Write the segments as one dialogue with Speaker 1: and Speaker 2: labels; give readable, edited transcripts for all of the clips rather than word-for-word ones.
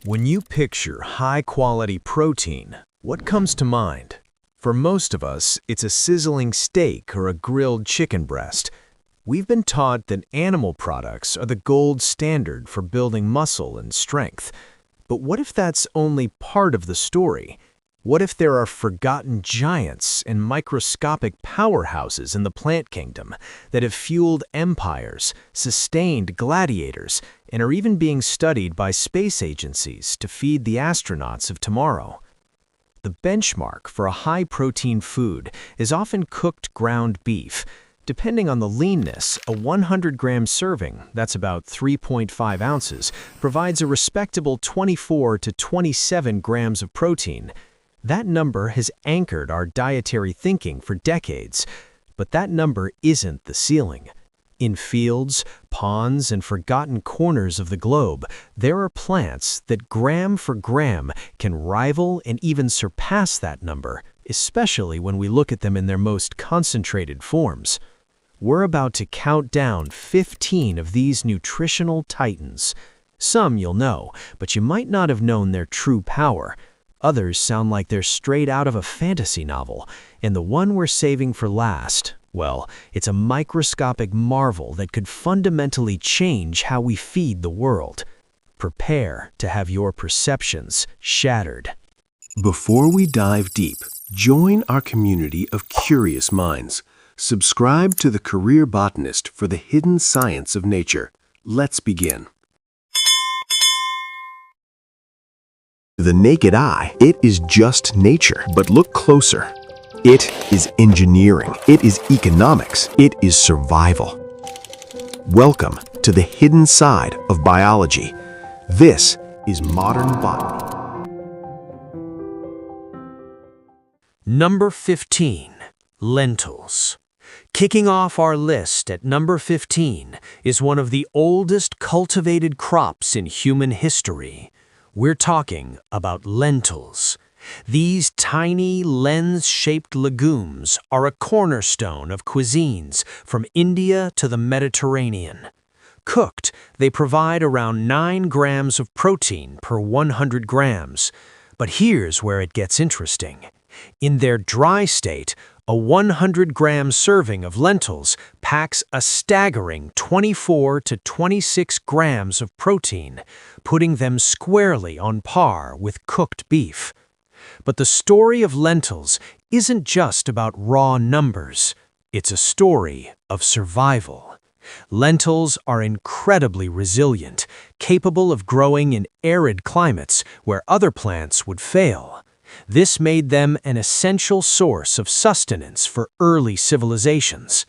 Speaker 1: When you picture high-quality protein, what comes to mind? For most of us, it's a sizzling steak or a grilled chicken breast. We've been taught that animal products are the gold standard for building muscle and strength. But what if that's only part of the story? What if there are forgotten giants and microscopic powerhouses in the plant kingdom that have fueled empires, sustained gladiators, and are even being studied by space agencies to feed the astronauts of tomorrow? The benchmark for a high-protein food is often cooked ground beef. Depending on the leanness, a 100-gram serving, that's about 3.5 ounces, provides a respectable 24 to 27 grams of protein. That number has anchored our dietary thinking for decades, but that number isn't the ceiling. In fields, ponds, and forgotten corners of the globe, there are plants that gram for gram can rival and even surpass that number, especially when we look at them in their most concentrated forms. We're about to count down 15 of these nutritional titans. Some you'll know, but you might not have known their true power. Others sound like they're straight out of a fantasy novel, and the one we're saving for last, well, it's a microscopic marvel that could fundamentally change how we feed the world. Prepare to have your perceptions shattered.
Speaker 2: Before we dive deep, join our community of curious minds. Subscribe to The Career Botanist for the hidden science of nature. Let's begin. To the naked eye, it is just nature, but look closer. It is engineering, it is economics, it is survival. Welcome to the hidden side of biology. This is modern botany.
Speaker 3: Number 15. Lentils. Kicking off our list at number 15 is one of the oldest cultivated crops in human history. We're talking about lentils. These tiny lens-shaped legumes are a cornerstone of cuisines from India to the Mediterranean. Cooked, they provide around 9 grams of protein per 100 grams. But here's where it gets interesting. In their dry state, a 100-gram serving of lentils packs a staggering 24 to 26 grams of protein, putting them squarely on par with cooked beef. But the story of lentils isn't just about raw numbers. It's a story of survival. Lentils are incredibly resilient, capable of growing in arid climates where other plants would fail. This made them an essential source of sustenance for early civilizations.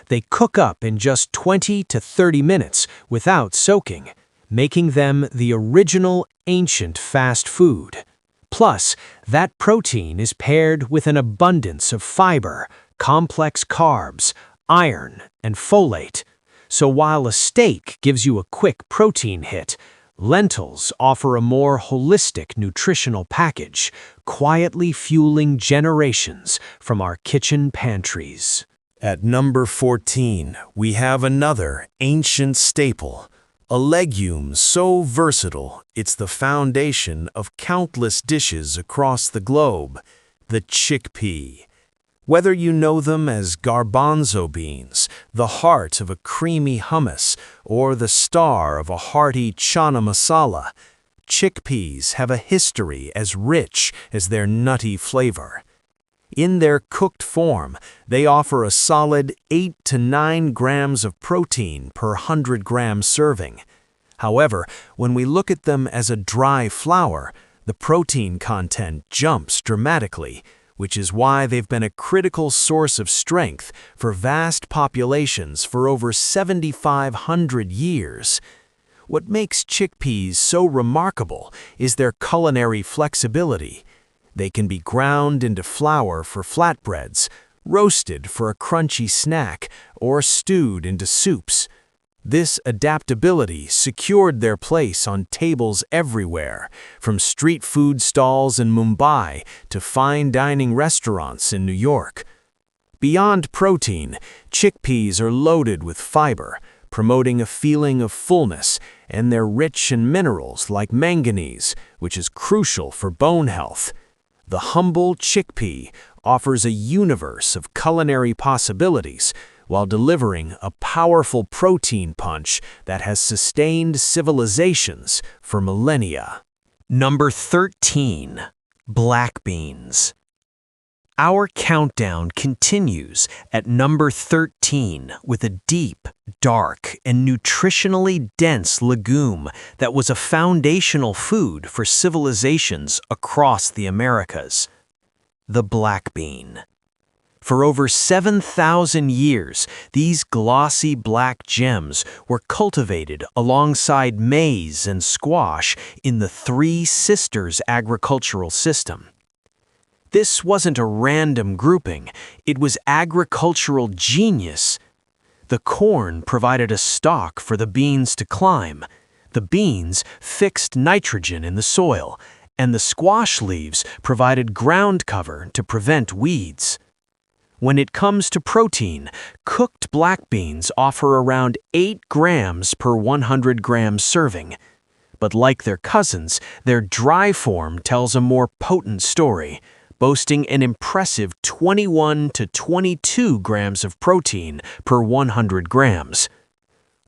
Speaker 3: They cook up in just 20 to 30 minutes without soaking, making them the original ancient fast food. Plus, that protein is paired with an abundance of fiber, complex carbs, iron, and folate. So while a steak gives you a quick protein hit, lentils offer a more holistic nutritional package, quietly fueling generations from our kitchen pantries.
Speaker 1: At number 14, we have another ancient staple, a legume so versatile it's the foundation of countless dishes across the globe, the chickpea. Whether you know them as garbanzo beans, the heart of a creamy hummus, or the star of a hearty chana masala, chickpeas have a history as rich as their nutty flavor. In their cooked form, they offer a solid 8 to 9 grams of protein per 100-gram serving. However, when we look at them as a dry flour, the protein content jumps dramatically, which is why they've been a critical source of strength for vast populations for over 7,500 years. What makes chickpeas so remarkable is their culinary flexibility. They can be ground into flour for flatbreads, roasted for a crunchy snack, or stewed into soups. This adaptability secured their place on tables everywhere, from street food stalls in Mumbai to fine dining restaurants in New York. Beyond protein, chickpeas are loaded with fiber, promoting a feeling of fullness
Speaker 3: and they're rich in minerals like manganese, which is crucial for bone health. The humble chickpea offers a universe of culinary possibilities while delivering a powerful protein punch that has sustained civilizations for millennia. Number 13. Black beans. Our countdown continues at number 13 with a deep, dark, and nutritionally dense legume that was a foundational food for civilizations across the Americas. The black bean. For over 7,000 years, these glossy black gems were cultivated alongside maize and squash in the Three Sisters agricultural system. This wasn't a random grouping, it was agricultural genius. The corn provided a stalk for the beans to climb, the beans fixed nitrogen in the soil, and the squash leaves provided ground cover to prevent weeds. When it comes to protein, cooked black beans offer around 8 grams per 100 grams serving. But like their cousins, their dry form tells a more potent story, boasting an impressive 21 to 22 grams of protein per 100 grams.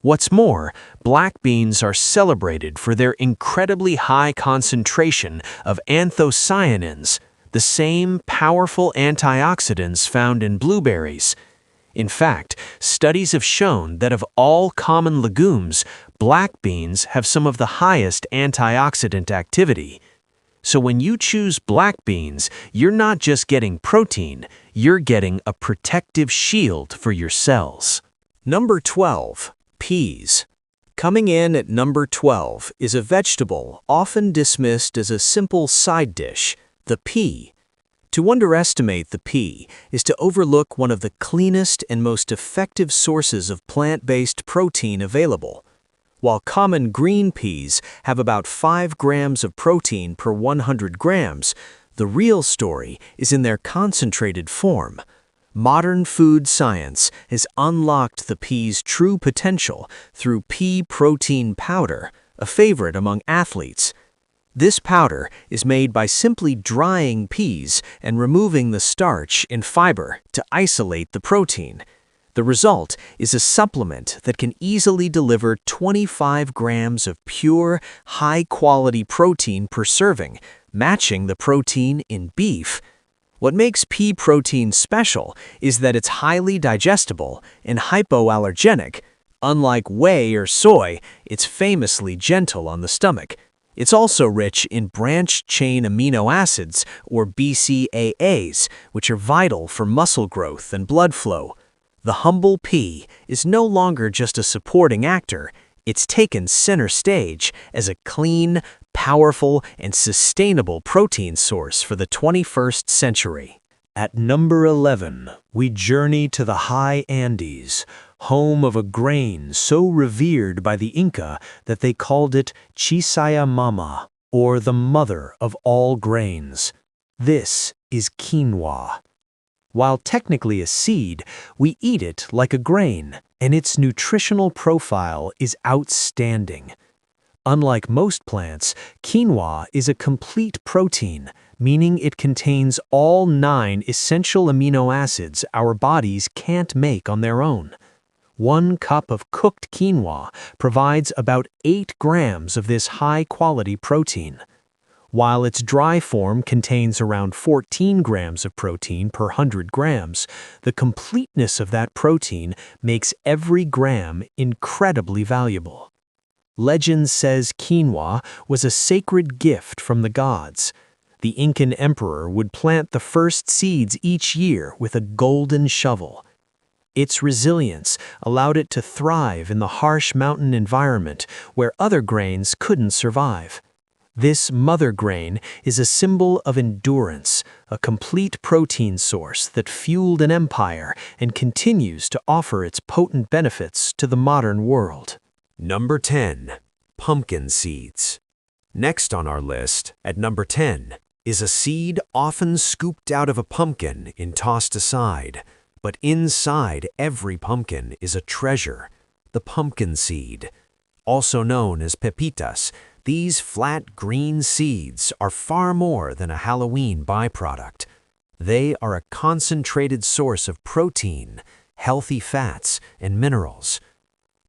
Speaker 3: What's more, black beans are celebrated for their incredibly high concentration of anthocyanins, the same powerful antioxidants found in blueberries. In fact, studies have shown that of all common legumes, black beans have some of the highest antioxidant activity. So when you choose black beans, you're not just getting protein, you're getting a protective shield for your cells. Number 12. Peas. Coming in at number 12 is a vegetable often dismissed as a simple side dish, the pea. To underestimate the pea is to overlook one of the cleanest and most effective sources of plant-based protein available. While common green peas have about 5 grams of protein per 100 grams, the real story is in their concentrated form. Modern food science has unlocked the pea's true potential through pea protein powder, a favorite among athletes. This powder is made by simply drying peas and removing the starch and fiber to isolate the protein. The result is a supplement that can easily deliver 25 grams of pure, high-quality protein per serving, matching the protein in beef. What makes pea protein special is that it's highly digestible and hypoallergenic. Unlike whey or soy, it's famously gentle on the stomach. It's also rich in branched-chain amino acids, or BCAAs, which are vital for muscle growth and blood flow. The humble pea is no longer just a supporting actor, it's taken center stage as a clean, powerful, and sustainable protein source for the 21st century. At number 11, we journey to the high Andes, home of a grain so revered by the Inca that they called it Chisaya Mama, or the mother of all grains. This is quinoa. While technically a seed, we eat it like a grain, and its nutritional profile is outstanding. Unlike most plants, quinoa is a complete protein, meaning it contains all 9 essential amino acids our bodies can't make on their own. 1 cup of cooked quinoa provides about 8 grams of this high-quality protein. While its dry form contains around 14 grams of protein per 100 grams, the completeness of that protein makes every gram incredibly valuable. Legend says quinoa was a sacred gift from the gods. The Incan emperor would plant the first seeds each year with a golden shovel. Its resilience allowed it to thrive in the harsh mountain environment where other grains couldn't survive. This mother grain is a symbol of endurance, a complete protein source that fueled an empire and continues to offer its potent benefits to the modern world. Number 10. Pumpkin seeds. Next on our list, at number 10, is a seed often scooped out of a pumpkin and tossed aside. But inside every pumpkin is a treasure, the pumpkin seed. also known as pepitas. These flat green seeds are far more than a Halloween byproduct. They are a concentrated source of protein, healthy fats, and minerals.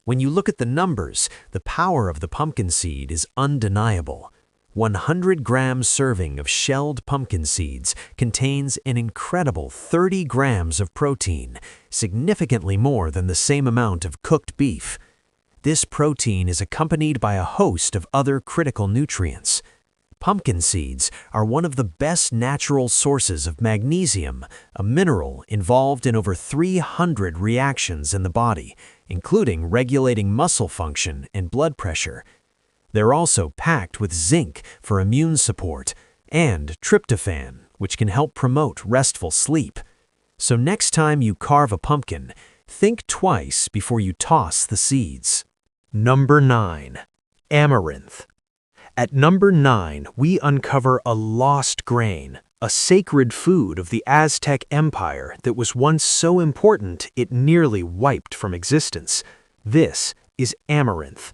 Speaker 3: When you look at the numbers, the power of the pumpkin seed is undeniable. 100-gram serving of shelled pumpkin seeds contains an incredible 30 grams of protein, significantly more than the same amount of cooked beef. This protein is accompanied by a host of other critical nutrients. Pumpkin seeds are one of the best natural sources of magnesium, a mineral involved in over 300 reactions in the body, including regulating muscle function and blood pressure. They're also packed with zinc for immune support and tryptophan, which can help promote restful sleep. So next time you carve a pumpkin, think twice before you toss the seeds. Number 9. Amaranth. At number 9, we uncover a lost grain, a sacred food of the Aztec Empire that was once so important it nearly wiped from existence. This is amaranth.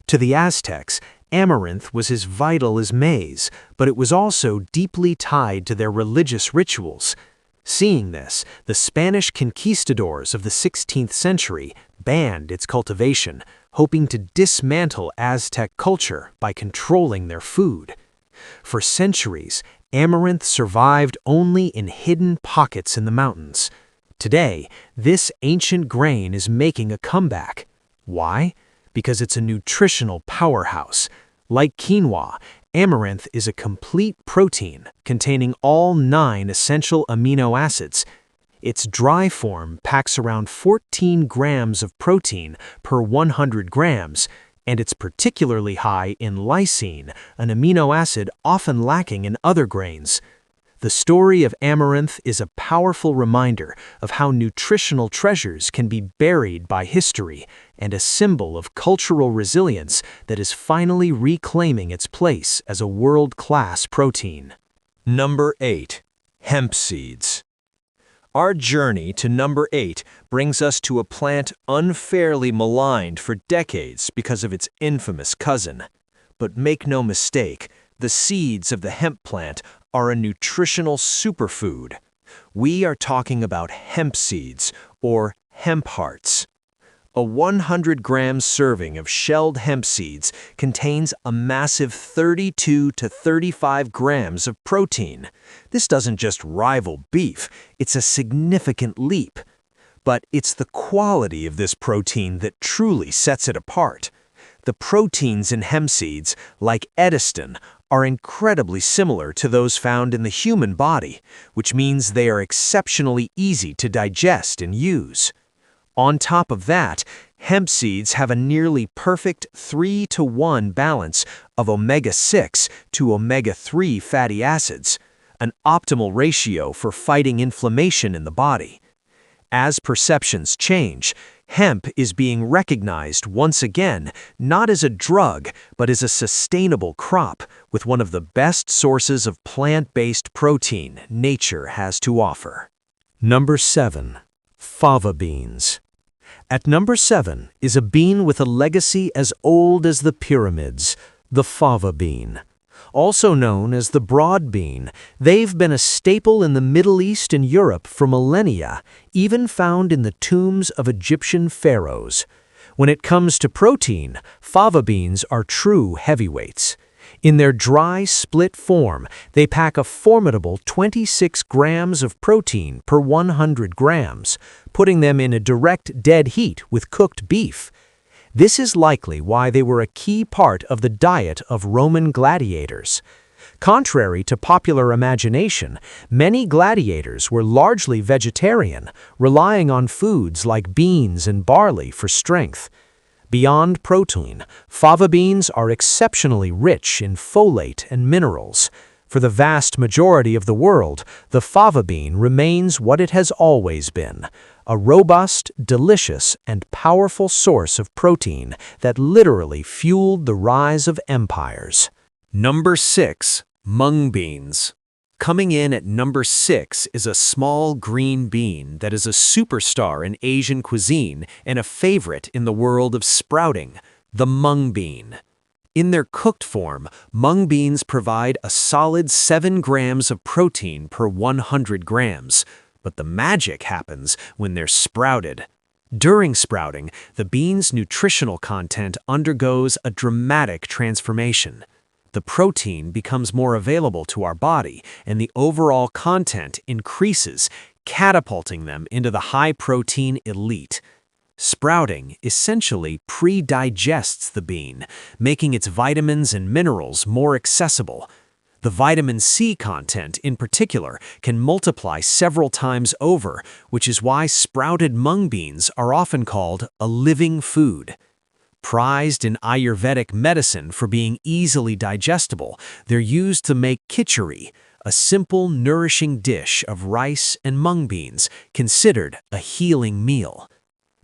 Speaker 3: To the Aztecs, amaranth was as vital as maize, but it was also deeply tied to their religious rituals. Seeing this, the Spanish conquistadors of the 16th century banned its cultivation, hoping to dismantle Aztec culture by controlling their food. For centuries, amaranth survived only in hidden pockets in the mountains. Today, this ancient grain is making a comeback. Why? Because it's a nutritional powerhouse. Like quinoa, amaranth is a complete protein containing all 9 essential amino acids. Its dry form packs around 14 grams of protein per 100 grams, and it's particularly high in lysine, an amino acid often lacking in other grains. The story of amaranth is a powerful reminder of how nutritional treasures can be buried by history and a symbol of cultural resilience that is finally reclaiming its place as a world-class protein. Number 8. Hemp seeds. Our journey to number 8 brings us to a plant unfairly maligned for decades because of its infamous cousin. But make no mistake, the seeds of the hemp plant are a nutritional superfood. We are talking about hemp seeds, or hemp hearts. A 100-gram serving of shelled hemp seeds contains a massive 32 to 35 grams of protein. This doesn't just rival beef, it's a significant leap. But it's the quality of this protein that truly sets it apart. The proteins in hemp seeds, like edestin, are incredibly similar to those found in the human body, which means they are exceptionally easy to digest and use. On top of that, hemp seeds have a nearly perfect 3-to-1 balance of omega-6 to omega-3 fatty acids, an optimal ratio for fighting inflammation in the body. As perceptions change, hemp is being recognized once again not as a drug, but as a sustainable crop with one of the best sources of plant-based protein nature has to offer. Number 7. Fava beans. At number 7 is a bean with a legacy as old as the pyramids, the fava bean. Also known as the broad bean, they've been a staple in the Middle East and Europe for millennia, even found in the tombs of Egyptian pharaohs. When it comes to protein, fava beans are true heavyweights. In their dry, split form, they pack a formidable 26 grams of protein per 100 grams, putting them in a direct dead heat with cooked beef. This is likely why they were a key part of the diet of Roman gladiators. Contrary to popular imagination, many gladiators were largely vegetarian, relying on foods like beans and barley for strength. Beyond protein, fava beans are exceptionally rich in folate and minerals. For the vast majority of the world, the fava bean remains what it has always been, a robust, delicious, and powerful source of protein that literally fueled the rise of empires. Number 6. Mung beans. Coming in at number 6 is a small green bean that is a superstar in Asian cuisine and a favorite in the world of sprouting. The mung bean. In their cooked form, mung beans provide a solid 7 grams of protein per 100 grams, but the magic happens when they're sprouted. During sprouting, the bean's nutritional content undergoes a dramatic transformation. The protein becomes more available to our body, and the overall content increases, catapulting them into the high-protein elite. Sprouting essentially pre-digests the bean, making its vitamins and minerals more accessible. The vitamin C content, in particular, can multiply several times over, which is why sprouted mung beans are often called a living food. Prized in Ayurvedic medicine for being easily digestible, they're used to make khichdi, a simple, nourishing dish of rice and mung beans, considered a healing meal.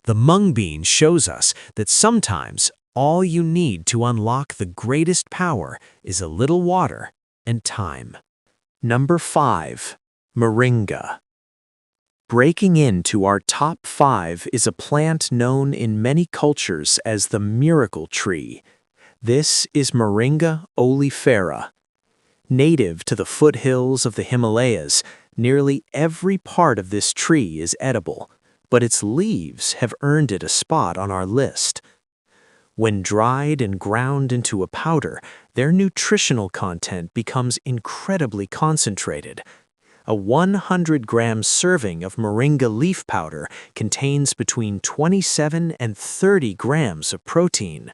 Speaker 3: The mung bean shows us that sometimes all you need to unlock the greatest power is a little water and time. Number 5. Moringa. Breaking into our top 5 is a plant known in many cultures as the miracle tree. This is Moringa oleifera. Native to the foothills of the Himalayas, nearly every part of this tree is edible, but its leaves have earned it a spot on our list. When dried and ground into a powder, their nutritional content becomes incredibly concentrated. A 100-gram serving of moringa leaf powder contains between 27 and 30 grams of protein.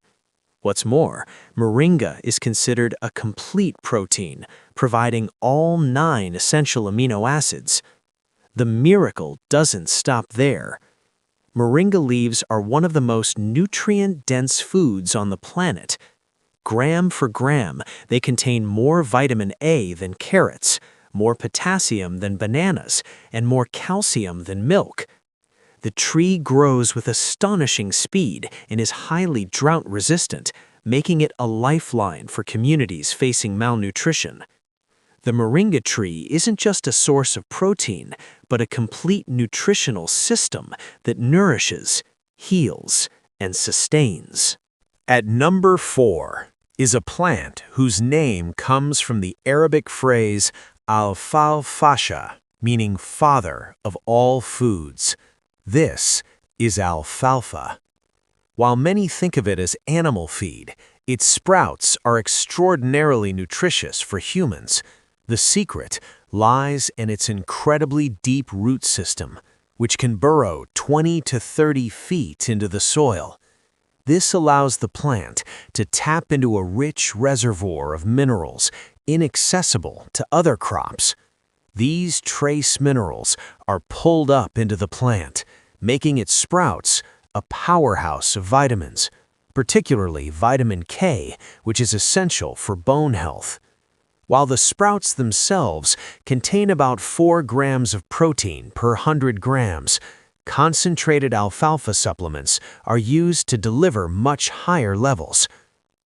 Speaker 3: What's more, moringa is considered a complete protein, providing all 9 essential amino acids. The miracle doesn't stop there. Moringa leaves are one of the most nutrient-dense foods on the planet. Gram for gram, they contain more vitamin A than carrots, more potassium than bananas, and more calcium than milk. The tree grows with astonishing speed and is highly drought-resistant, making it a lifeline for communities facing malnutrition. The moringa tree isn't just a source of protein, but a complete nutritional system that nourishes, heals, and sustains.
Speaker 1: At number 4 is a plant whose name comes from the Arabic phrase al-falfasha, meaning father of all foods. This is alfalfa. While many think of it as animal feed, its sprouts are extraordinarily nutritious for humans. The secret lies in its incredibly deep root system, which can burrow 20 to 30 feet into the soil. This allows the plant to tap into a rich reservoir of minerals inaccessible to other crops. These trace minerals are pulled up into the plant, making its sprouts a powerhouse of vitamins, particularly vitamin K, which is essential for bone health. While the sprouts themselves contain about 4 grams of protein per 100 grams, concentrated alfalfa supplements are used to deliver much higher levels.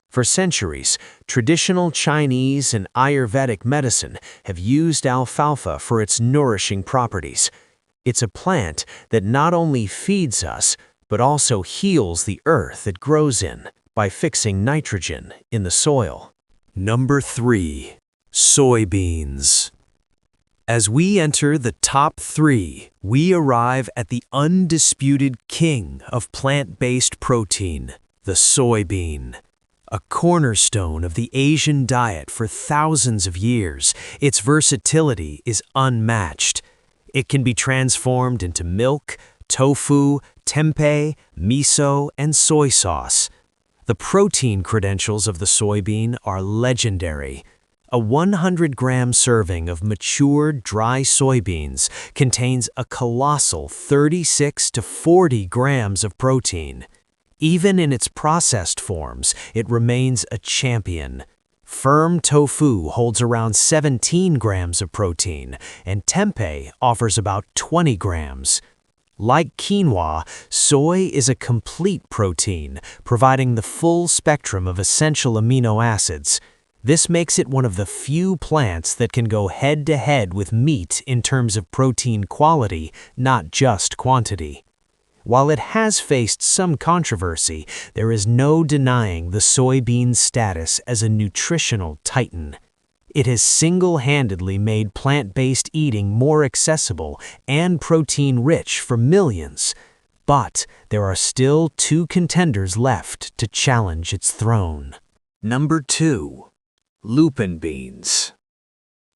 Speaker 1: For centuries, traditional Chinese and Ayurvedic medicine have used alfalfa for its nourishing properties. It's a plant that not only feeds us, but also heals the earth it grows in by fixing nitrogen in the soil. Number 3. Soybeans. As we enter the top 3, we arrive at the undisputed king of plant-based protein, the soybean. A cornerstone of the Asian diet for thousands of years, its versatility is unmatched. It can be transformed into milk, tofu, tempeh, miso, and soy sauce. The protein credentials of the soybean are legendary. A 100-gram serving of matured dry soybeans contains a colossal 36 to 40 grams of protein. Even in its processed forms, it remains a champion. Firm tofu holds around 17 grams of protein, and tempeh offers about 20 grams. Like quinoa, soy is a complete protein, providing the full spectrum of essential amino acids. This makes it one of the few plants that can go head-to-head with meat in terms of protein quality, not just quantity.
Speaker 3: While it has faced some controversy, there is no denying the soybean's status as a nutritional titan. It has single-handedly made plant-based eating more accessible and protein-rich for millions. But there are still two contenders left to challenge its throne.
Speaker 1: Number 2. Lupin beans.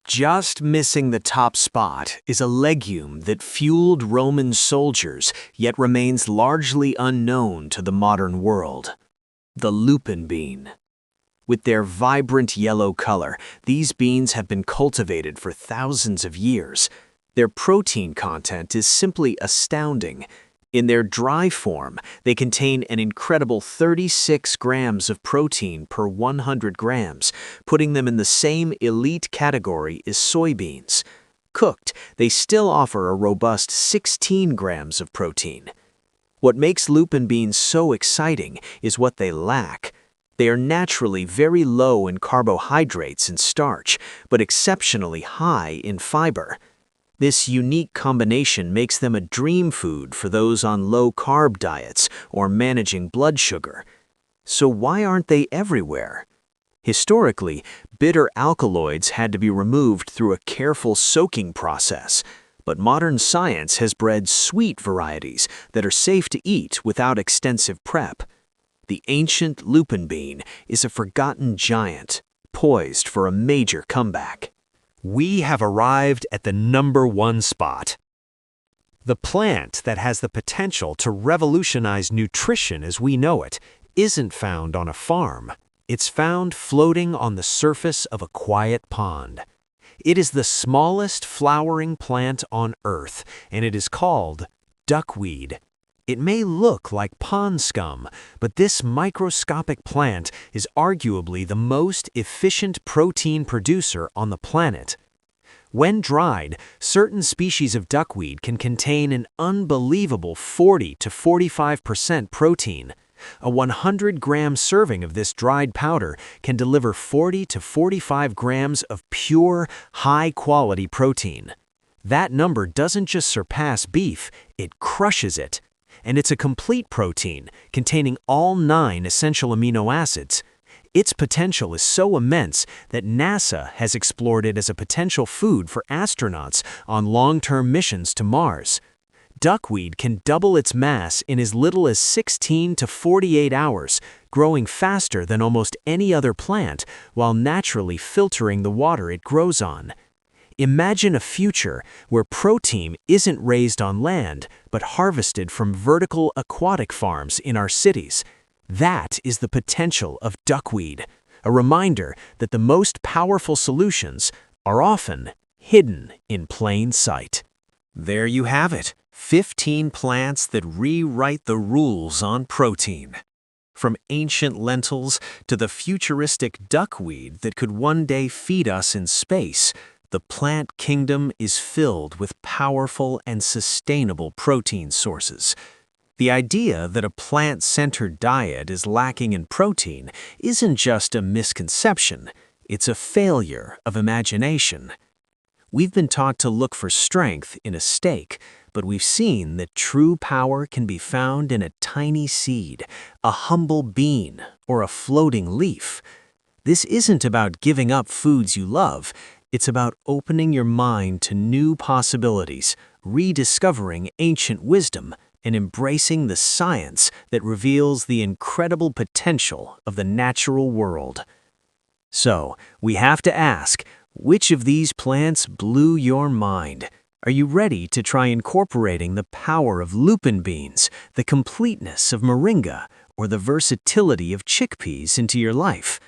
Speaker 1: Just missing the top spot is a legume that fueled Roman soldiers yet remains largely unknown to the modern world. The lupin bean. With their vibrant yellow color, these beans have been cultivated for thousands of years. Their protein content is simply astounding. In their dry form, they contain an incredible 36 grams of protein per 100 grams, putting them in the same elite category as soybeans. Cooked, they still offer a robust 16 grams of protein. What makes lupin beans so exciting is what they lack. They are naturally very low in carbohydrates and starch, but exceptionally high in fiber. This unique combination makes them a dream food for those on low-carb diets or managing blood sugar. So why aren't they everywhere? Historically, bitter alkaloids had to be removed through a careful soaking process, but modern science has bred sweet varieties that are safe to eat without extensive prep. The ancient lupin bean is a forgotten giant, poised for a major comeback.
Speaker 3: We have arrived at the number 1 spot. The plant that has the potential to revolutionize nutrition as we know it isn't found on a farm. It's found floating on the surface of a quiet pond. It is the smallest flowering plant on Earth, and it is called duckweed. It may look like pond scum, but this microscopic plant is arguably the most efficient protein producer on the planet. When dried, certain species of duckweed can contain an unbelievable 40 to 45% protein. A 100-gram serving of this dried powder can deliver 40 to 45 grams of pure, high-quality protein. That number doesn't just surpass beef, it crushes it. And it's a complete protein, containing all 9 essential amino acids. Its potential is so immense that NASA has explored it as a potential food for astronauts on long-term missions to Mars. Duckweed can double its mass in as little as 16 to 48 hours, growing faster than almost any other plant while naturally filtering the water it grows on. Imagine a future where protein isn't raised on land, but harvested from vertical aquatic farms in our cities. That is the potential of duckweed, a reminder that the most powerful solutions are often hidden in plain sight.
Speaker 1: There you have it, 15 plants that rewrite the rules on protein. From ancient lentils to the futuristic duckweed that could one day feed us in space, the plant kingdom is filled with powerful and sustainable protein sources. The idea that a plant-centered diet is lacking in protein isn't just a misconception, it's a failure of imagination. We've been taught to look for strength in a steak, but we've seen that true power can be found in a tiny seed, a humble bean, or a floating leaf. This isn't about giving up foods you love. It's about opening your mind to new possibilities, rediscovering ancient wisdom, and embracing the science that reveals the incredible potential of the natural world. So, we have to ask, which of these plants blew your mind? Are you ready to try incorporating the power of lupin beans, the completeness of moringa, or the versatility of chickpeas into your life?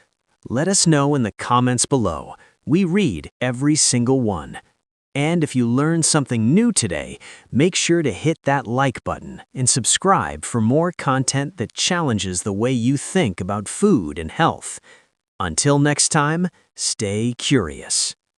Speaker 1: Let us know in the comments below. We read every single one. And if you learned something new today, make sure to hit that like button and subscribe for more content that challenges the way you think about food and health. Until next time, stay curious.